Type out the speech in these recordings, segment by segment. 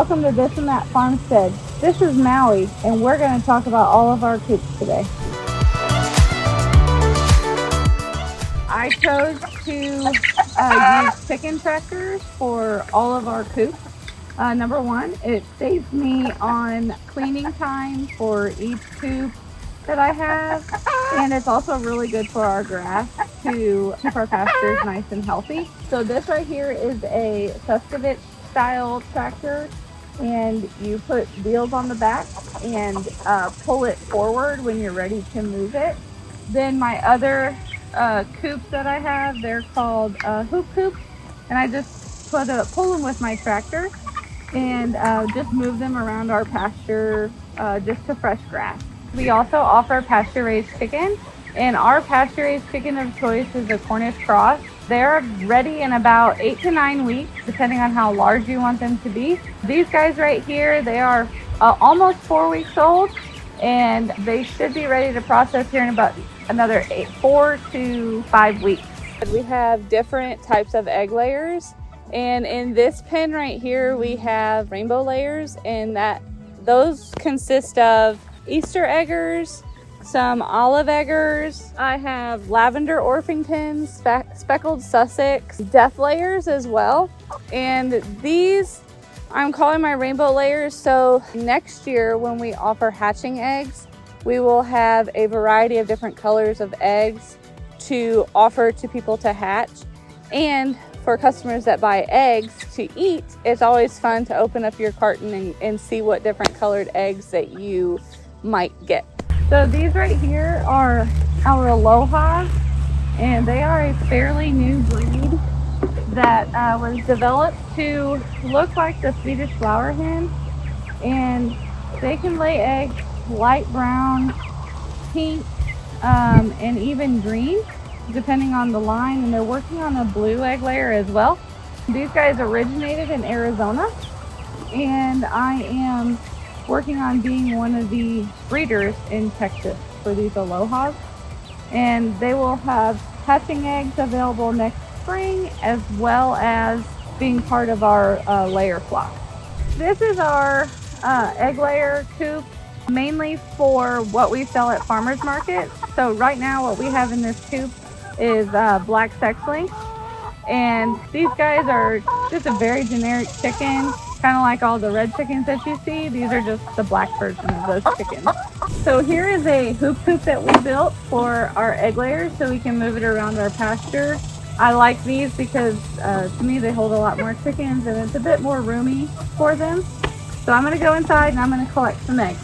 welcome to This and That Farmstead. This is Maui, and we're going to talk about all of our coops today. I chose to use chicken tractors for all of our coops. Number one, it saves me on cleaning time for each coop that I have, and it's also really good for our grass to keep our pastures nice and healthy. So this right here is a Susquehanna style tractor, and you put wheels on the back and pull it forward when you're ready to move it. Then my other coops that I have, they're called hoop coops, and I just pull them with my tractor and just move them around our pasture just to fresh grass. We also offer pasture raised chicken, and our pasture raised chicken of choice is a Cornish cross. They're ready in about 8 to 9 weeks, depending on how large you want them to be. These guys right here, they are almost 4 weeks old, and they should be ready to process here in about another 4 to 5 weeks. We have different types of egg layers, and in this pen right here, we have rainbow layers, and those consist of Easter eggers, some olive eggers. I have lavender Orpingtons, speckled Sussex, death layers as well. And these I'm calling my rainbow layers. So next year when we offer hatching eggs, we will have a variety of different colors of eggs to offer to people to hatch. And for customers that buy eggs to eat, it's always fun to open up your carton and see what different colored eggs that you might get. So these right here are our Aloha, and they are a fairly new breed that was developed to look like the Swedish flower hen, and they can lay eggs light brown, pink, and even green depending on the line, and they're working on a blue egg layer as well. These guys originated in Arizona, and I am working on being one of the breeders in Texas for these Alohas, and they will have hatching eggs available next spring as well as being part of our layer flock. This is our egg layer coop, mainly for what we sell at farmers markets. So right now what we have in this coop is black sex-link, and these guys are just a very generic chicken, kind of like all the red chickens that you see. These are just the black version of those chickens. So here is a hoop coop that we built for our egg layers so we can move it around our pasture. I like these because to me they hold a lot more chickens and it's a bit more roomy for them. So I'm going to go inside and I'm going to collect some eggs.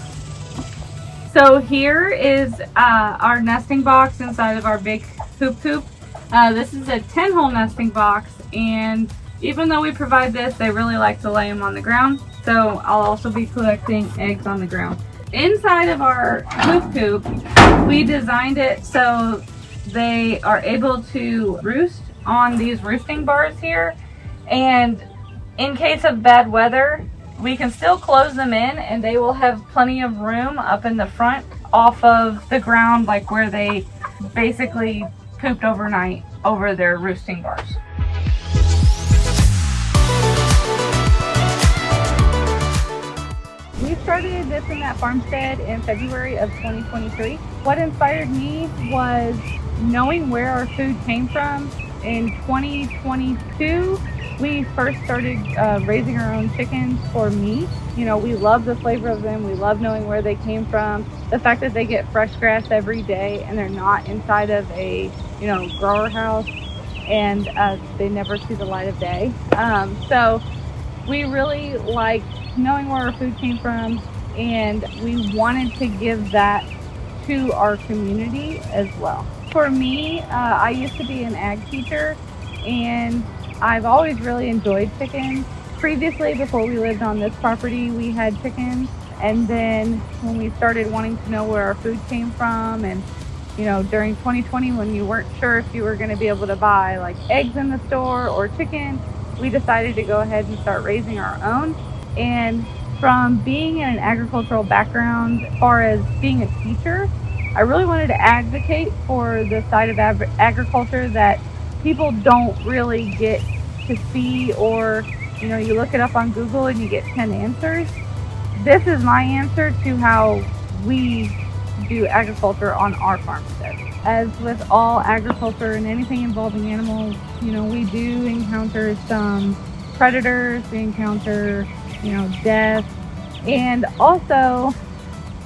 So here is our nesting box inside of our big hoop coop. This is a 10-hole nesting box, and even though we provide this, they really like to lay them on the ground. So I'll also be collecting eggs on the ground. Inside of our hoop coop, we designed it so they are able to roost on these roosting bars here. And in case of bad weather, we can still close them in and they will have plenty of room up in the front off of the ground, like where they basically pooped overnight over their roosting bars. We started This and That Farmstead in February of 2023. What inspired me was knowing where our food came from. In 2022, we first started raising our own chickens for meat. You know, we love the flavor of them. We love knowing where they came from. The fact that they get fresh grass every day and they're not inside of a, grower house, and they never see the light of day. So we really liked knowing where our food came from, and we wanted to give that to our community as well. For me, I used to be an ag teacher, and I've always really enjoyed chickens. Previously, before we lived on this property, we had chickens, and then when we started wanting to know where our food came from, and during 2020 when you weren't sure if you were going to be able to buy like eggs in the store or chicken, we decided to go ahead and start raising our own. And from being in an agricultural background, as far as being a teacher, I really wanted to advocate for the side of agriculture that people don't really get to see or You look it up on Google and you get 10 answers. This is my answer to how we do agriculture on our farmstead. As with all agriculture and anything involving animals, we do encounter some predators, we encounter, death, and also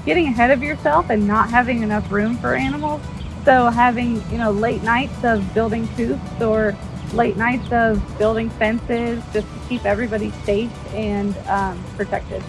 getting ahead of yourself and not having enough room for animals. So having, late nights of building coops or late nights of building fences just to keep everybody safe and protected.